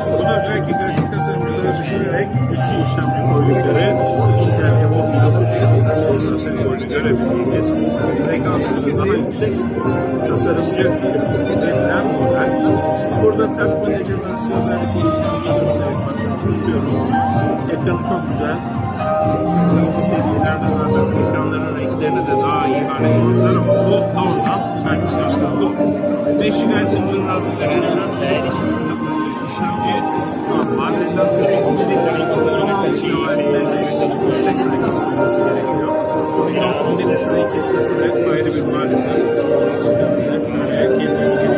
Bunu özellikle grafik tasarımcılara düşünerek güçlü işlemci koydukları Intel Evo 1900 koyduğu görebildiğimiz frekansının daha yüksek tasarımcı verilen model. Burada task manager'dan size özellikle işlemci göstererek başlamak istiyorum. Ekranı çok güzel. Bu seviyelerde zaten ekranların renklerini de daha iyi hale getirdiler ama bu doğrudan sertifikasyonlu. 5 GHz zincirin altında düşünülen işlemci şu an madetten yüksek frekans olması gerekiyor. Şu mikrofonun şurayı kesmesi de ayrı bir maalesef. Şöyle kendiniz